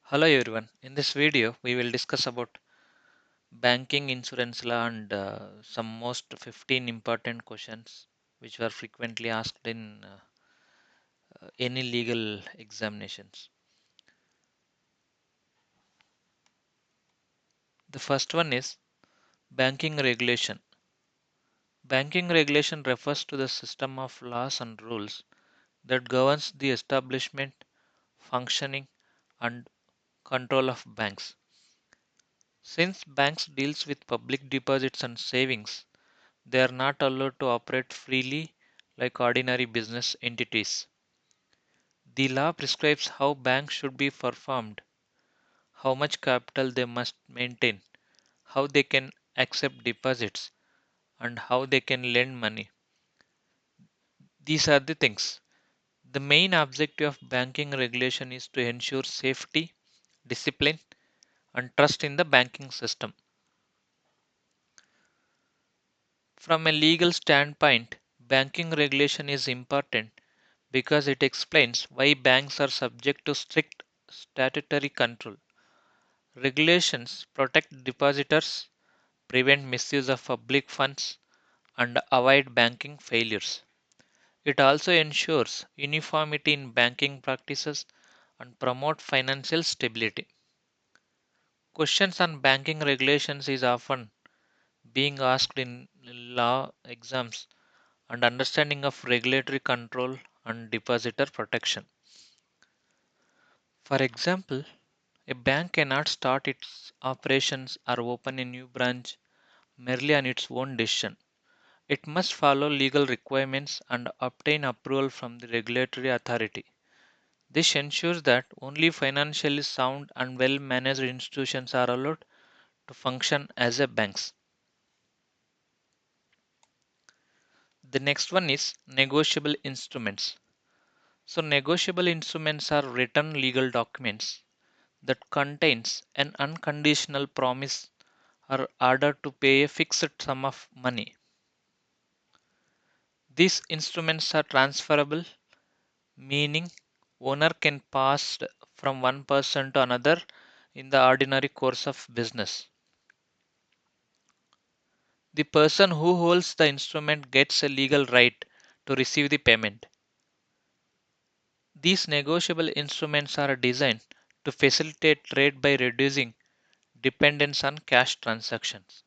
Hello everyone. In this video, we will discuss about banking insurance law and some most 15 important questions which were frequently asked in any legal examinations. The first one is banking regulation. Banking regulation refers to the system of laws and rules that governs the establishment, functioning, and control of banks. Since banks deals with public deposits and savings, they are not allowed to operate freely like ordinary business entities. The law prescribes how banks should be performed, how much capital they must maintain, how they can accept deposits, and how they can lend money. These are the things. The main objective of banking regulation is to ensure safety, discipline, and trust in the banking system. From a legal standpoint, banking regulation is important because it explains why banks are subject to strict statutory control. Regulations protect depositors, prevent misuse of public funds, and avoid banking failures. It also ensures uniformity in banking practices and promote financial stability. Questions on banking regulations is often being asked in law exams and understanding of regulatory control and depositor protection. For example, a bank cannot start its operations or open a new branch merely on its own decision. It must follow legal requirements and obtain approval from the regulatory authority. This ensures that only financially sound and well managed institutions are allowed to function as a banks. The next one is negotiable instruments. So negotiable instruments are written legal documents that contains an unconditional promise or order to pay a fixed sum of money. These instruments are transferable, meaning owner can pass from one person to another in the ordinary course of business. The person who holds the instrument gets a legal right to receive the payment. These negotiable instruments are designed to facilitate trade by reducing dependence on cash transactions.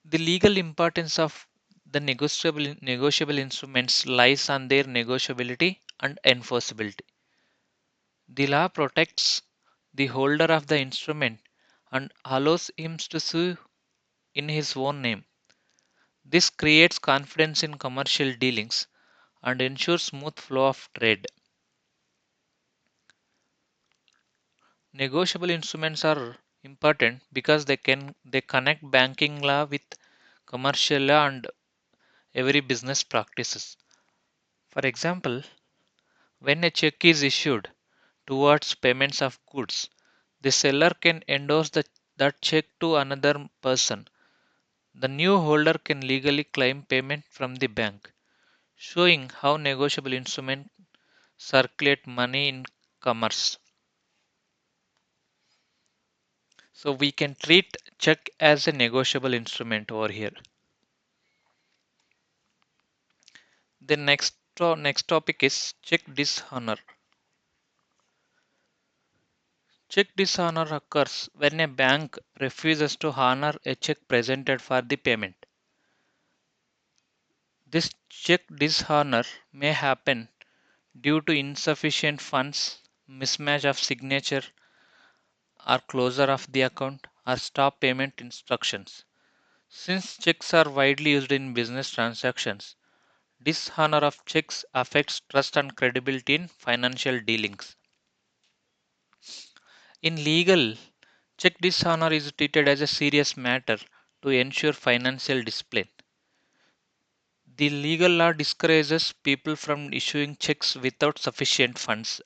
The legal importance of the negotiable instruments lies on their negotiability and enforceability. The law protects the holder of the instrument and allows him to sue in his own name. This creates confidence in commercial dealings and ensures smooth flow of trade. Negotiable instruments are important because they connect banking law with commercial law and every business practices. For example, when a check is issued towards payments of goods, the seller can endorse that check to another person. The new holder can legally claim payment from the bank, showing how negotiable instruments circulate money in commerce. So we can treat check as a negotiable instrument over here. The next topic is check dishonor. Check dishonor occurs when a bank refuses to honor a check presented for the payment. This check dishonor may happen due to insufficient funds, mismatch of signature, or closure of the account, or stop payment instructions. Since checks are widely used in business transactions, dishonor of checks affects trust and credibility in financial dealings. In legal, check dishonor is treated as a serious matter to ensure financial discipline. The legal law discourages people from issuing checks without sufficient funds.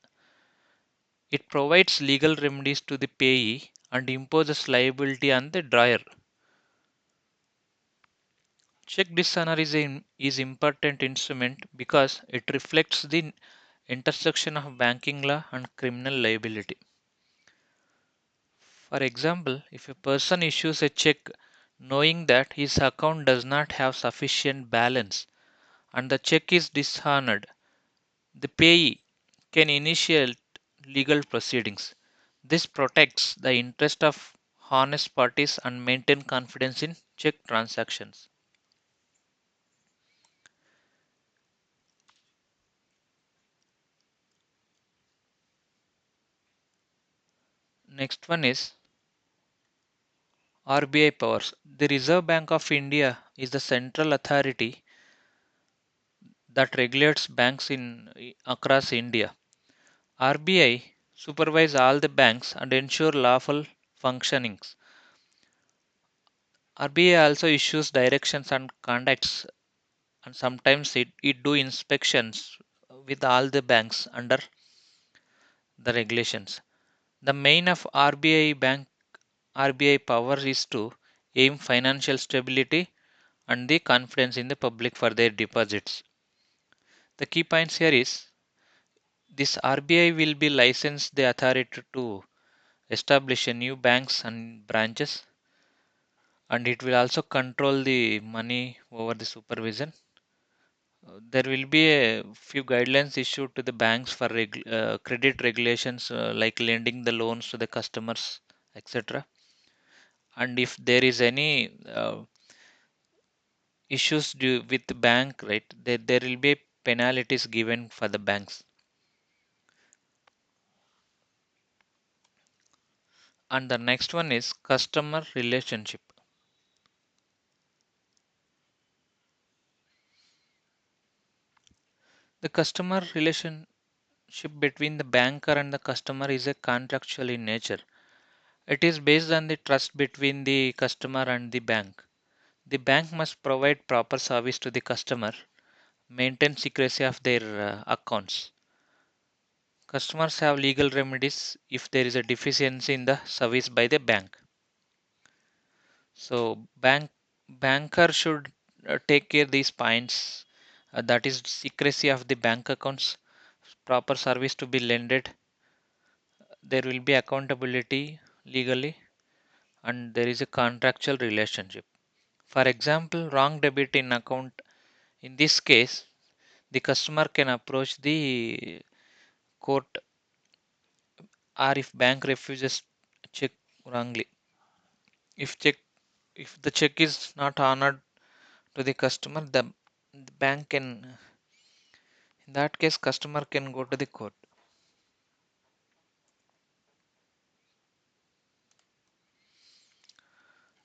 It provides legal remedies to the payee and imposes liability on the drawer. Check dishonor is important instrument because it reflects the intersection of banking law and criminal liability. For example, if a person issues a check knowing that his account does not have sufficient balance and the check is dishonored, the payee can initiate legal proceedings. This protects the interest of honest parties and maintain confidence in check transactions. Next one is RBI Powers. The Reserve Bank of India is the central authority that regulates banks in across India. RBI supervise all the banks and ensure lawful functionings. RBI also issues directions and conducts and sometimes it do inspections with all the banks under the regulations. The main of RBI power is to aim financial stability and the confidence in the public for their deposits. The key points here is this RBI will be licensed the authority to establish a new banks and branches, and it will also control the money over the supervision. There will be a few guidelines issued to the banks for credit regulations like lending the loans to the customers, etc. And if there is any issues with the bank, right, there will be penalties given for the banks. And the next one is customer relationship. The customer relationship between the banker and the customer is a contractual in nature. It is based on the trust between the customer and the bank. The bank must provide proper service to the customer, maintain secrecy of their accounts. Customers have legal remedies if there is a deficiency in the service by the bank. So banker should take care these points. That is secrecy of the bank accounts, proper service to be lended. There will be accountability legally, and there is a contractual relationship. For example, wrong debit in account. In this case, the customer can approach the court, or if bank refuses check wrongly. If check if the check is not honored to the customer, the bank can, in that case, customer can go to the court.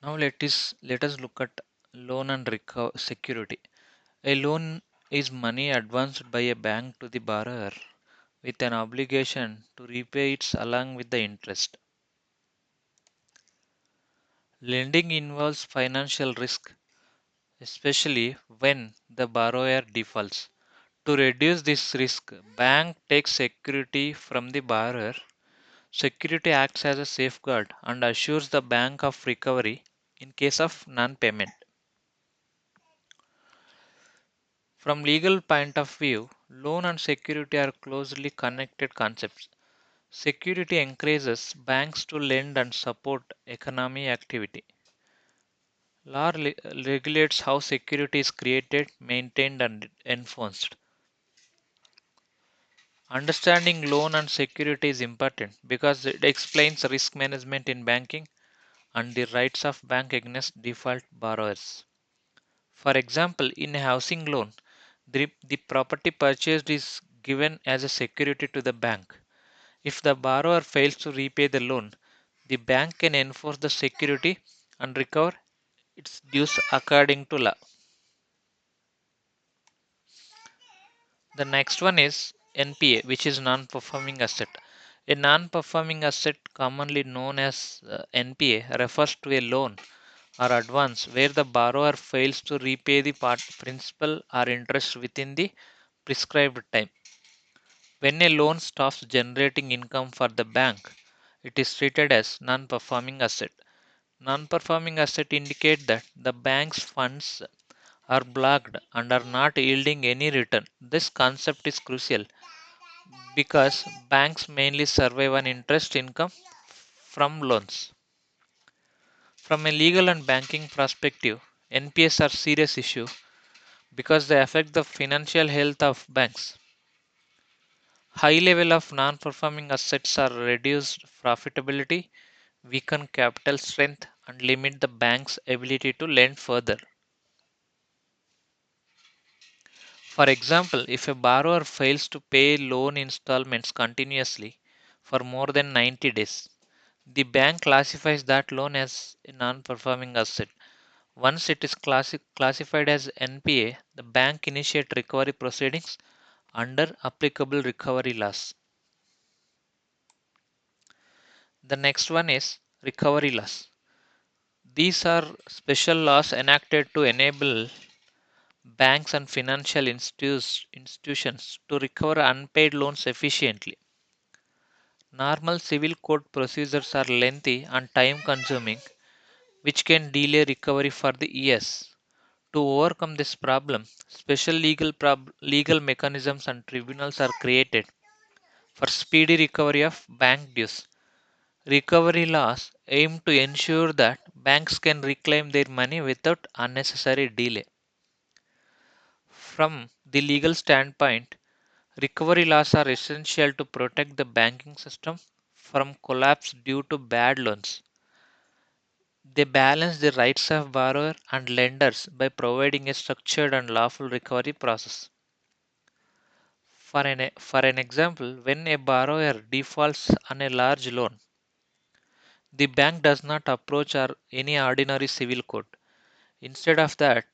Now let us look at loan and security. A loan is money advanced by a bank to the borrower with an obligation to repay it along with the interest. Lending involves financial risk, especially when the borrower defaults. To reduce this risk, bank takes security from the borrower. Security acts as a safeguard and assures the bank of recovery in case of non-payment. From legal point of view, loan and security are closely connected concepts. Security encourages banks to lend and support economic activity. Law regulates how security is created, maintained, and enforced. Understanding loan and security is important because it explains risk management in banking and the rights of bank against default borrowers. For example, in a housing loan, the property purchased is given as a security to the bank. If the borrower fails to repay the loan, the bank can enforce the security and recover its dues according to law. The next one is NPA, which is non performing asset. A non performing asset, commonly known as NPA, refers to a loan or advance where the borrower fails to repay the principal or interest within the prescribed time. When a loan stops generating income for the bank, it is treated as non performing asset. Non performing asset indicate that the bank's funds are blocked and are not yielding any return. This concept is crucial because banks mainly survive on interest income from loans. From a legal and banking perspective, NPAs are serious issue because they affect the financial health of banks. High level of non-performing assets are reduced profitability, weaken capital strength, and limit the bank's ability to lend further. For example, if a borrower fails to pay loan installments continuously for more than 90 days, the bank classifies that loan as a non-performing asset. Once it is classified as NPA, the bank initiates recovery proceedings under applicable recovery laws. The next one is recovery laws. These are special laws enacted to enable banks and financial institutions to recover unpaid loans efficiently. Normal civil court procedures are lengthy and time consuming, which can delay recovery for the years. To overcome this problem, special legal mechanisms and tribunals are created for speedy recovery of bank dues. Recovery laws aim to ensure that banks can reclaim their money without unnecessary delay. From the legal standpoint, recovery laws are essential to protect the banking system from collapse due to bad loans. They balance the rights of borrower and lenders by providing a structured and lawful recovery process. For an example, when a borrower defaults on a large loan, the bank does not approach any ordinary civil court. Instead of that,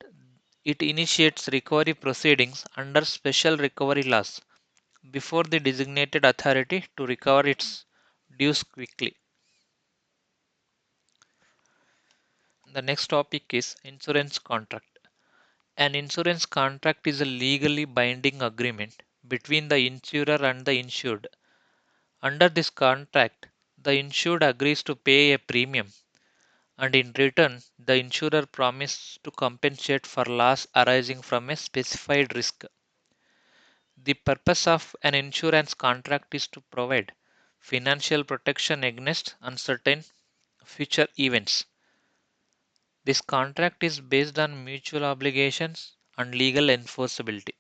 it initiates recovery proceedings under special recovery laws before the designated authority to recover its dues quickly. The next topic is insurance contract. An insurance contract is a legally binding agreement between the insurer and the insured. Under this contract, the insured agrees to pay a premium, and in return, the insurer promises to compensate for loss arising from a specified risk. The purpose of an insurance contract is to provide financial protection against uncertain future events. This contract is based on mutual obligations and legal enforceability.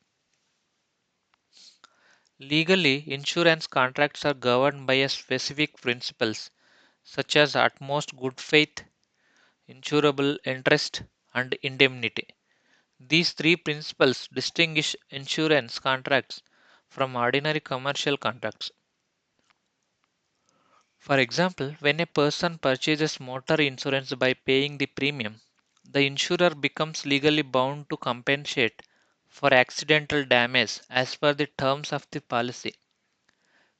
Legally, insurance contracts are governed by a specific principles such as utmost good faith, insurable interest, and indemnity. These three principles distinguish insurance contracts from ordinary commercial contracts. For example, when a person purchases motor insurance by paying the premium, the insurer becomes legally bound to compensate for accidental damage as per the terms of the policy.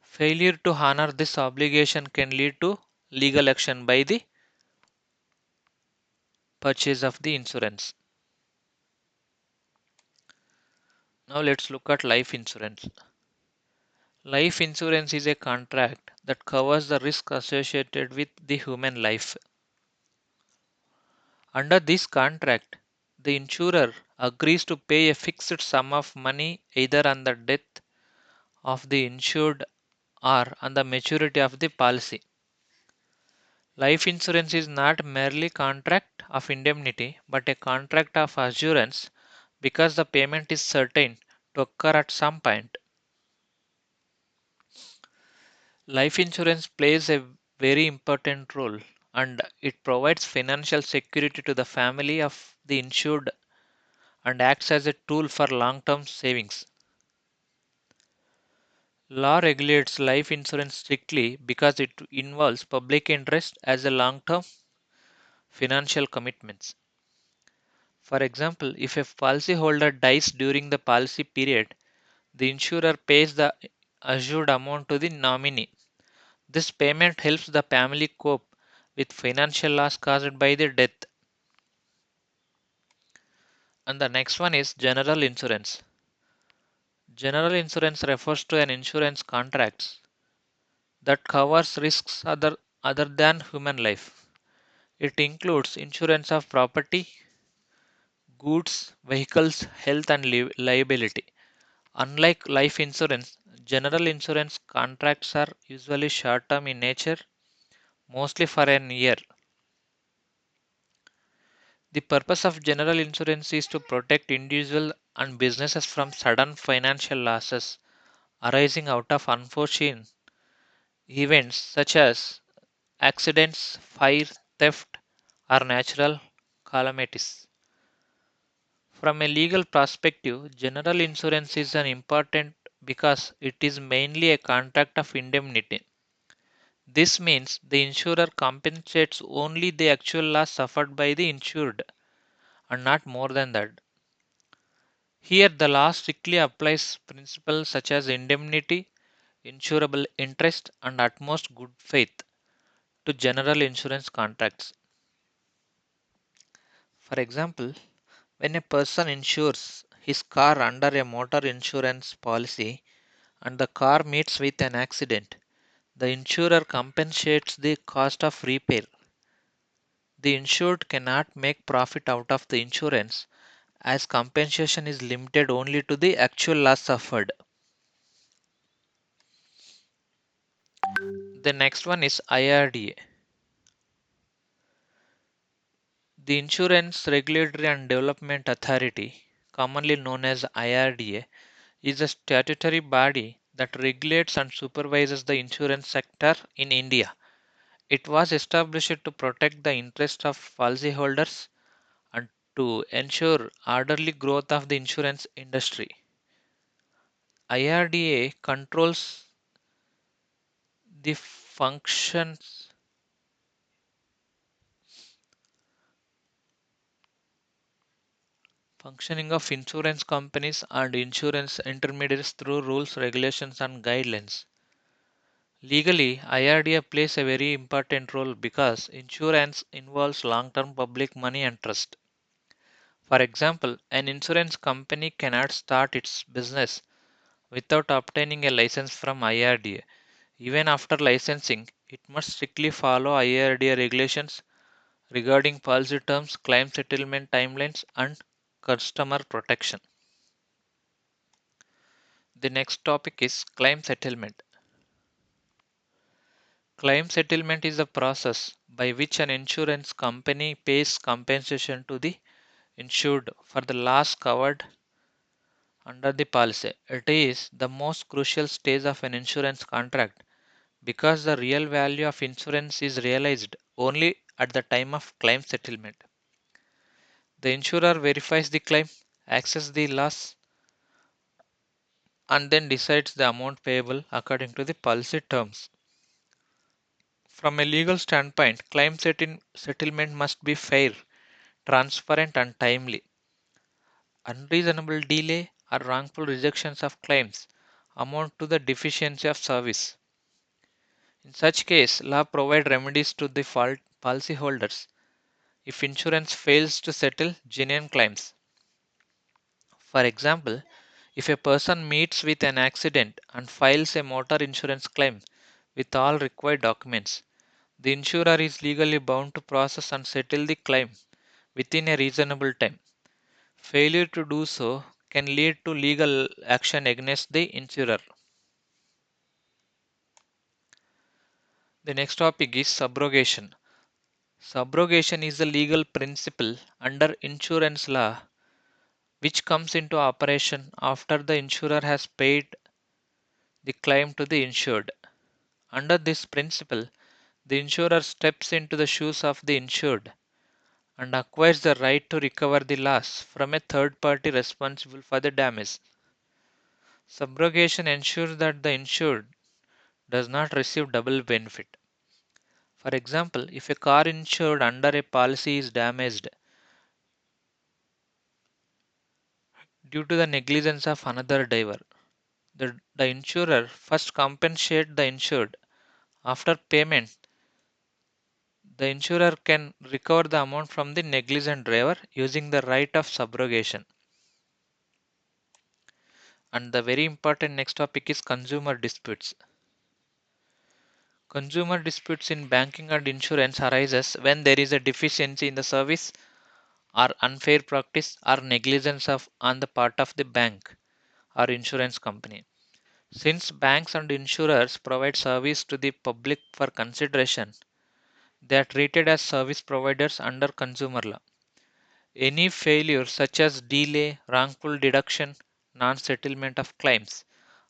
Failure to honor this obligation can lead to legal action by the purchase of the insurance. Now let's look at life insurance. Life insurance is a contract that covers the risk associated with the human life. Under this contract, the insurer agrees to pay a fixed sum of money either on the death of the insured or on the maturity of the policy. Life insurance is not merely contract of indemnity but a contract of assurance because the payment is certain to occur at some point. Life insurance plays a very important role and it provides financial security to the family of the insured and acts as a tool for long term savings. Law regulates life insurance strictly because it involves public interest as a long term financial commitments. For example, if a policyholder dies during the policy period, the insurer pays the assured amount to the nominee. This payment helps the family cope with financial loss caused by the death. And the next one is general insurance. General insurance refers to an insurance contract that covers risks other than human life. It includes insurance of property, goods, vehicles, health, and liability. Unlike life insurance, general insurance contracts are usually short term in nature, mostly for an year. The purpose of general insurance is to protect individuals and businesses from sudden financial losses arising out of unforeseen events such as accidents, fire, theft, or natural calamities. From a legal perspective, general insurance is an important because it is mainly a contract of indemnity. This means the insurer compensates only the actual loss suffered by the insured and not more than that. Here, the law strictly applies principles such as indemnity, insurable interest, and utmost good faith to general insurance contracts. For example, when a person insures his car under a motor insurance policy and the car meets with an accident, the insurer compensates the cost of repair. The insured cannot make profit out of the insurance as compensation is limited only to the actual loss suffered. The next one is IRDA. The Insurance Regulatory and Development Authority, commonly known as IRDA, is a statutory body that regulates and supervises the insurance sector in India. It was established to protect the interests of policyholders and to ensure orderly growth of the insurance industry. IRDA controls the functioning of insurance companies and insurance intermediaries through rules, regulations, and guidelines. Legally, IRDA plays a very important role because insurance involves long term public money and trust. For example, an insurance company cannot start its business without obtaining a license from IRDA. Even after licensing, it must strictly follow IRDA regulations regarding policy terms, claim settlement timelines, and customer protection. The next topic is claim settlement. Claim settlement is the process by which an insurance company pays compensation to the insured for the loss covered under the policy. It is the most crucial stage of an insurance contract because the real value of insurance is realized only at the time of claim settlement. The insurer verifies the claim, assesses the loss, and then decides the amount payable according to the policy terms. From a legal standpoint, settlement must be fair, transparent, and timely. Unreasonable delay or wrongful rejections of claims amount to the deficiency of service. In such case, law provides remedies to the fault policyholders if insurance fails to settle genuine claims. For example, if a person meets with an accident and files a motor insurance claim with all required documents, the insurer is legally bound to process and settle the claim within a reasonable time. Failure to do so can lead to legal action against the insurer. The next topic is subrogation. Subrogation is a legal principle under insurance law which comes into operation after the insurer has paid the claim to the insured. Under this principle, the insurer steps into the shoes of the insured and acquires the right to recover the loss from a third party responsible for the damage. Subrogation ensures that the insured does not receive double benefit. For example, if a car insured under a policy is damaged due to the negligence of another driver, the insurer first compensates the insured. After payment, the insurer can recover the amount from the negligent driver using the right of subrogation. And the very important next topic is consumer disputes. Consumer disputes in banking and insurance arises when there is a deficiency in the service or unfair practice or negligence on the part of the bank or insurance company. Since banks and insurers provide service to the public for consideration, they are treated as service providers under consumer law. Any failure such as delay, wrongful deduction, non-settlement of claims,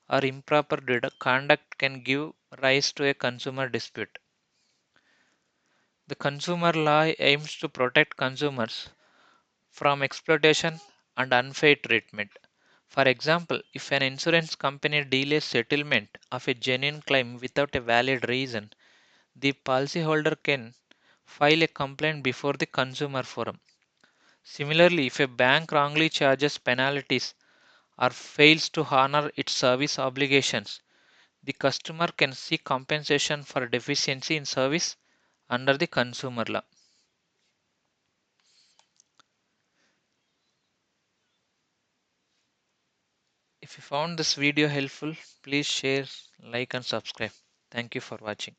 or improper conduct can give rise to a consumer dispute. The consumer law aims to protect consumers from exploitation and unfair treatment. For example, if an insurance company delays settlement of a genuine claim without a valid reason, the policyholder can file a complaint before the consumer forum. Similarly, if a bank wrongly charges penalties or fails to honor its service obligations, the customer can seek compensation for deficiency in service under the consumer law. If you found this video helpful, please share, like, and subscribe. Thank you for watching.